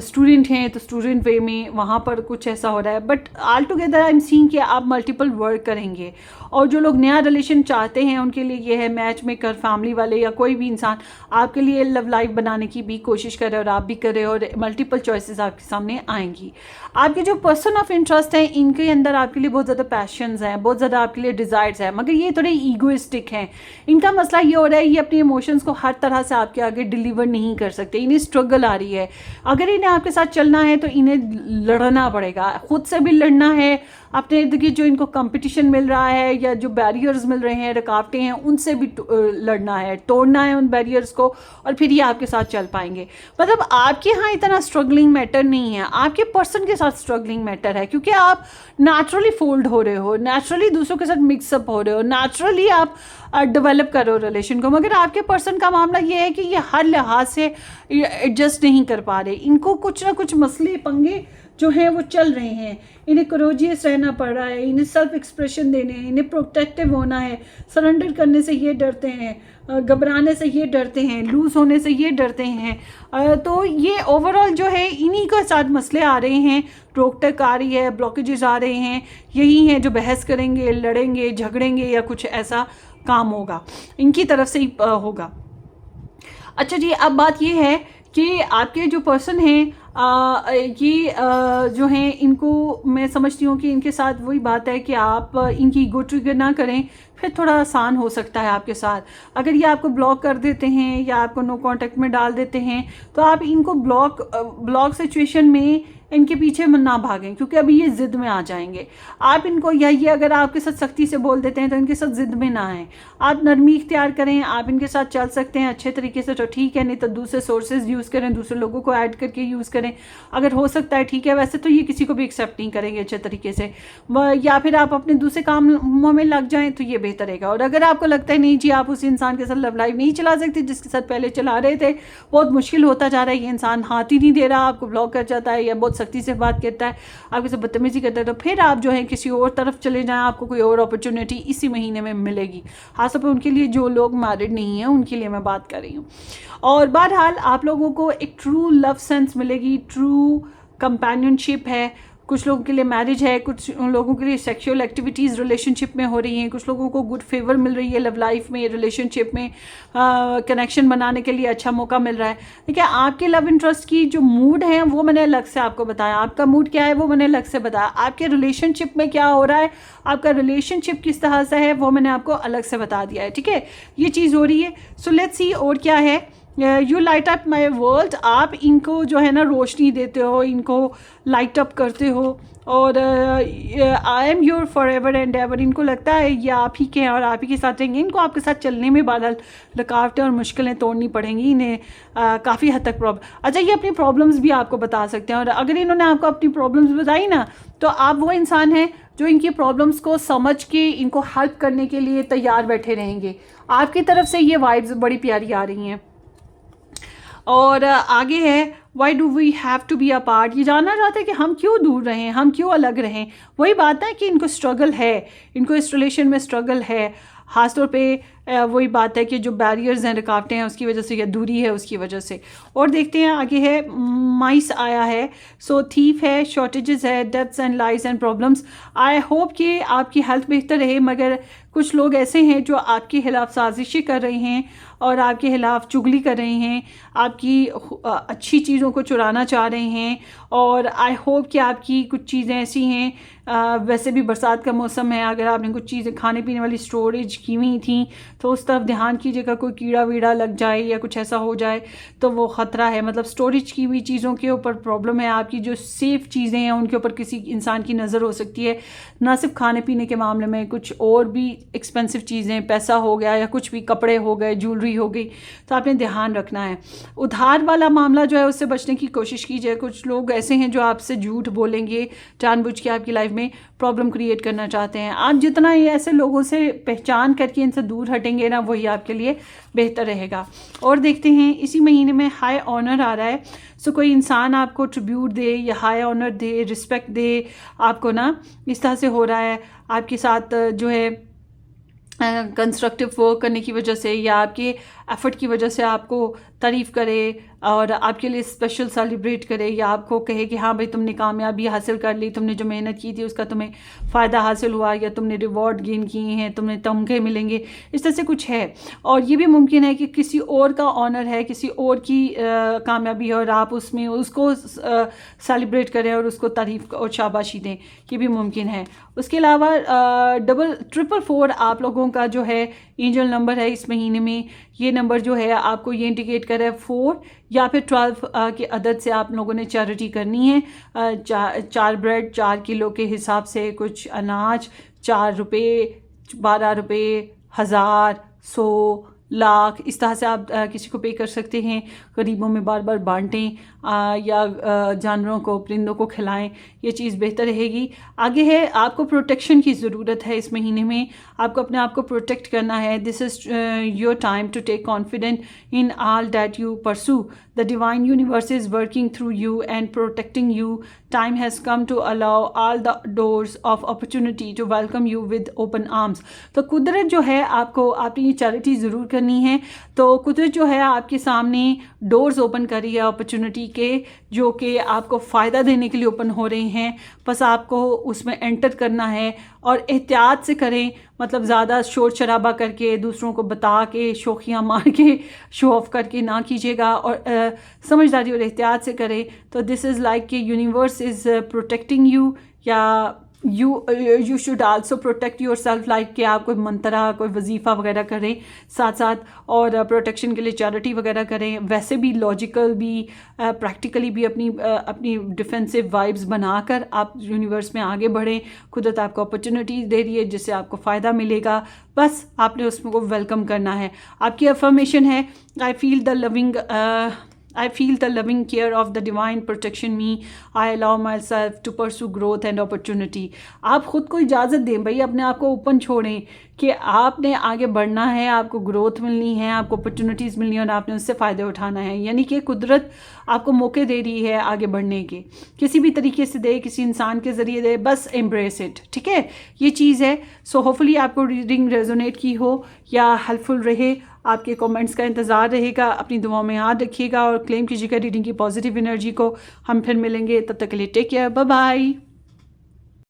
स्टूडेंट हैं तो स्टूडेंट वे में वहाँ पर कुछ ऐसा हो रहा है। But all together I am seeing कि आप मल्टीपल वर्क करेंगे। और जो लोग नया रिलेशन चाहते हैं उनके लिए ये है मैच मेकर, फैमिली वाले या कोई भी इंसान आपके लिए लव लाइफ बनाने की भी कोशिश करे और आप भी करें, और मल्टीपल चॉइसेस आपके सामने आएंगी। आपके जो पर्सन ऑफ इंटरेस्ट हैं इनके अंदर आपके लिए बहुत ज़्यादा पैशंस हैं, बहुत ज़्यादा आपके लिए डिज़ायर्स हैं, मगर ये थोड़े ईगोइस्टिक हैं। इनका मसला ये हो रहा है ये अपने इमोशंस को हर तरह से आपके आगे डिलीवर नहीं कर सकते, इन्हें स्ट्रगल आ रही है। अगर इन्हें आपके साथ चलना है तो इन्हें लड़ना पड़ेगा, खुद से भी लड़ना है, अपने इर्द गिर्द जो इनको कंपटीशन मिल रहा है या जो बैरियर्स मिल रहे हैं, रुकावटें हैं, उनसे भी लड़ना है, तोड़ना है उन बैरियर्स को, और फिर ये आपके साथ चल पाएंगे। मतलब आपके यहाँ इतना स्ट्रगलिंग मैटर नहीं है, आपके पर्सन के साथ स्ट्रगलिंग मैटर है, क्योंकि आप नेचुरली फोल्ड हो रहे हो, नेचुरली दूसरों के साथ मिक्सअप हो रहे हो, नेचुरली आप डेवलप कर रहे हो रिलेशन को। मगर आपके पर्सन का मामला ये है कि ये हर लिहाज से एडजस्ट नहीं कर पा रहे, इनको कुछ ना कुछ मसले पंगे जो हैं वो चल रहे हैं, इन्हें करोजियस रहना पड़ रहा है, इन्हें सेल्फ एक्सप्रेशन देने हैं, इन्हें प्रोटेक्टिव होना है, सरेंडर करने से ये डरते हैं, घबराने से ये डरते हैं, लूज़ होने से ये डरते हैं। तो ये ओवरऑल जो है इन्हीं के साथ मसले आ रहे हैं, रोक टोक आ रही है, ब्लॉकेजेस आ रहे हैं, यही हैं जो बहस करेंगे, लड़ेंगे, झगड़ेंगे या कुछ ऐसा काम होगा, इनकी तरफ से ही होगा। अच्छा जी, अब बात ये है कि आपके जो पर्सन हैं ये जो हैं इनको मैं समझती हूँ कि इनके साथ वही बात है कि आप इनकी ईगो ट्रिगर ना करें, फिर थोड़ा आसान हो सकता है आपके साथ। अगर ये आपको ब्लॉक कर देते हैं या आपको नो कांटेक्ट में डाल देते हैं तो आप इनको ब्लॉक सिचुएशन में इनके पीछे ना भागें, क्योंकि अभी ये ज़िद में आ जाएंगे। आप इनको ये अगर आपके साथ सख्ती से बोल देते हैं तो इनके साथ ज़िद में ना आएँ, आप नरमी इख्तियार करें, आप इनके साथ चल सकते हैं अच्छे तरीके से तो ठीक है, नहीं तो दूसरे सोर्सेज यूज़ करें, दूसरे लोगों को ऐड करके यूज़ करें, अगर हो सकता है ठीक है। वैसे तो ये किसी को भी एक्सेप्ट नहीं करेंगे अच्छे तरीके से, या फिर आप अपने दूसरे कामों में लग जाएँ तो ये बेहतर रहेगा। और अगर आपको लगता है नहीं जी आप उस इंसान के साथ लव लाइफ नहीं चला सकते जिसके साथ पहले चला रहे थे, बहुत मुश्किल होता जा रहा है, ये इंसान हाथ ही नहीं दे रहा, आपको ब्लॉक कर जाता है या बहुत सख्ती से बात करता है, आपके साथ बदतमीजी करता है, तो फिर आप जो है किसी और तरफ चले जाएं, आपको कोई और अपॉर्चुनिटी इसी महीने में मिलेगी। खासतौर पर उनके लिए जो लोग मैरिड नहीं हैं उनके लिए मैं बात कर रही हूँ। और बहरहाल आप लोगों को एक ट्रू लव सेंस मिलेगी, ट्रू कंपेनियनशिप है। कुछ लोगों के लिए मैरिज है, कुछ लोगों के लिए सेक्सुअल एक्टिविटीज़ रिलेशनशिप में हो रही हैं, कुछ लोगों को गुड फेवर मिल रही है लव लाइफ में, रिलेशनशिप में कनेक्शन बनाने के लिए अच्छा मौका मिल रहा है। देखिए आपके लव इंटरेस्ट की जो मूड है वो मैंने अलग से आपको बताया, आपका मूड क्या है वो मैंने अलग से बताया, आपके रिलेशनशिप में क्या हो रहा है, आपका रिलेशनशिप किस तरह से है वो मैंने आपको अलग से बता दिया है, ठीक है। ये चीज़ हो रही है। सो लेट्स सी और क्या है। You light up my world, आप इनको जो है ना रोशनी देते हो, इनको लाइट अप करते हो, और I am your for ever and ever, इनको लगता है ये आप ही के हैं और आप ही के साथ रहेंगे। इनको आपके साथ चलने में बादल रुकावटें और मुश्किलें तोड़नी पड़ेंगी, इन्हें काफ़ी हद तक प्रॉब्लम। अच्छा, ये अपनी प्रॉब्लम्स भी आपको बता सकते हैं, और अगर इन्होंने आपको अपनी प्रॉब्लम्स बताई ना तो आप वो इंसान हैं जो इनकी प्रॉब्लम्स को समझ के इनको हेल्प करने के लिए तैयार बैठे रहेंगे। आपकी तरफ से ये वाइब्स बड़ी प्यारी आ रही हैं। और आगे है why do we have to be apart, ये जानना चाहते हैं कि हम क्यों दूर रहें, हम क्यों अलग रहें। वही बात है कि इनको स्ट्रगल है, इनको इस रिलेशन में स्ट्रगल है, ख़ासतौर पे वही बात है कि जो बैरियर्स हैं, रुकावटें हैं उसकी वजह से या दूरी है उसकी वजह से। और देखते हैं आगे है माइस आया है, सो थीफ है, शॉर्टेजेस है, debts and lies and problems. I hope कि आपकी हेल्थ बेहतर रहे, मगर कुछ लोग ऐसे हैं जो आपके खिलाफ साजिशें कर रहे हैं और आपके खिलाफ चुगली कर रहे हैं, आपकी अच्छी चीज़ों को चुराना चाह रहे हैं। और आई होप कि आपकी कुछ चीज़ें ऐसी हैं, वैसे भी बरसात का मौसम है, अगर आपने कुछ चीज़ें खाने पीने वाली स्टोरेज की हुई थी तो उस तरफ ध्यान कीजिएगा, कोई कीड़ा वीड़ा लग जाए या कुछ ऐसा हो जाए तो वो ख़तरा है। मतलब स्टोरेज की हुई चीज़ों के ऊपर प्रॉब्लम है, आपकी जो सेफ़ चीज़ें हैं उनके ऊपर किसी इंसान की नज़र हो सकती है, ना सिर्फ खाने पीने के मामले में, कुछ और भी एक्सपेंसिव चीज़ें, पैसा हो गया या कुछ भी, कपड़े हो गए, ज्वेलरी हो गई, तो आपने ध्यान रखना है। उधार वाला मामला जो है उससे बचने की कोशिश कीजिए। कुछ लोग ऐसे हैं जो आपसे झूठ बोलेंगे, जानबूझ के आपकी लाइफ में प्रॉब्लम क्रिएट करना चाहते हैं। आप जितना ये ऐसे लोगों से पहचान करके इनसे दूर हटेंगे ना, वही आपके लिए बेहतर रहेगा। और देखते हैं इसी महीने में हाई ऑनर आ रहा है। सो कोई इंसान आपको ट्रिब्यूट दे या हाई ऑनर दे, रिस्पेक्ट दे आपको ना, इस तरह से हो रहा है आपके साथ जो है कंस्ट्रक्टिव वर्क करने की वजह से या आपके एफर्ट की वजह से आपको तारीफ़ करे और आपके लिए स्पेशल सेलिब्रेट करे, या आपको कहे कि हाँ भाई तुमने कामयाबी हासिल कर ली, तुमने जो मेहनत की थी उसका तुम्हें फ़ायदा हासिल हुआ, या तुमने रिवॉर्ड गेन किए हैं, तुम्हें तमगे मिलेंगे, इस तरह से कुछ है। और ये भी मुमकिन है कि किसी और का ऑनर है, किसी और की कामयाबी है और आप उसमें उसको सेलिब्रेट करें और उसको तारीफ़ और शाबाशी दें, ये भी मुमकिन है। उसके अलावा 444 आप लोगों का जो है एंजल नंबर है इस महीने में। ये नंबर जो है आपको ये इंडिकेट कर रहा है 4 या फिर 12 के अदद से आप लोगों ने चैरिटी करनी है। 4 ब्रेड 4 किलो के हिसाब से कुछ अनाज, 4 रुपये, 12 रुपये, 1000, 100, लाख, इस तरह से आप किसी को पे कर सकते हैं। गरीबों में बार बार बांटें या जानवरों को, परिंदों को खिलाएं, ये चीज़ बेहतर रहेगी। आगे है आपको प्रोटेक्शन की ज़रूरत है इस महीने में, आपको अपने आप को प्रोटेक्ट करना है। This is your time to take confident in all that you pursue. The divine universe is working through you and protecting you. Time has come to allow all the doors of opportunity to welcome you with open arms. तो कुदरत जो है आपको, आपने ये चैरिटी ज़रूर करनी है, तो कुदरत जो है आपके सामने डोर्स ओपन कर रही है अपॉर्चुनिटी के, जो कि आपको फ़ायदा देने के लिए ओपन हो रहे हैं। बस आपको उसमें एंटर करना है और एहतियात से करें, मतलब ज़्यादा शोर शराबा करके, दूसरों को बता के, शोखियाँ मार के, शो ऑफ करके ना कीजिएगा, और समझदारी और एहतियात से करें। तो दिस इज़ लाइक कि यूनिवर्स इज़ प्रोटेक्टिंग यू, या you should also protect your self, like कि आप कोई मंत्रा, कोई वजीफ़ा वगैरह करें साथ साथ, और प्रोटेक्शन के लिए चैरिटी वगैरह करें। वैसे भी लॉजिकल भी, प्रैक्टिकली भी अपनी डिफेंसिव वाइब्स बनाकर आप यूनिवर्स में आगे बढ़ें। खुद आपको अपॉर्चुनिटीज़ दे रही है जिससे आपको फ़ायदा मिलेगा, बस आपने उसमें को वेलकम करना है। आपकी अफर्मेशन है, I feel the loving care of the divine protection me. I allow myself to pursue growth and opportunity. आप ख़ुद को इजाज़त दें भाई, अपने आप को ओपन छोड़ें कि आपने आगे बढ़ना है, आपको ग्रोथ मिलनी है, आपको अपॉर्चुनिटीज़ मिलनी है और आपने उससे फ़ायदे उठाना है। यानी कि कुदरत आपको मौके दे रही है आगे बढ़ने के, किसी भी तरीके से दे, किसी इंसान के ज़रिए दे, बस एम्ब्रेस इट, ठीक है, ये चीज़ है। सो होपफुली आपको रीडिंग रेजोनेट की हो या हेल्पफुल रहे। आपके कमेंट्स का इंतज़ार रहेगा, अपनी दुआओं में याद रखिएगा और क्लेम कीजिएगा रीडिंग की पॉजिटिव एनर्जी को। हम फिर मिलेंगे, तब तक के लिए टेक केयर, बाय बाय।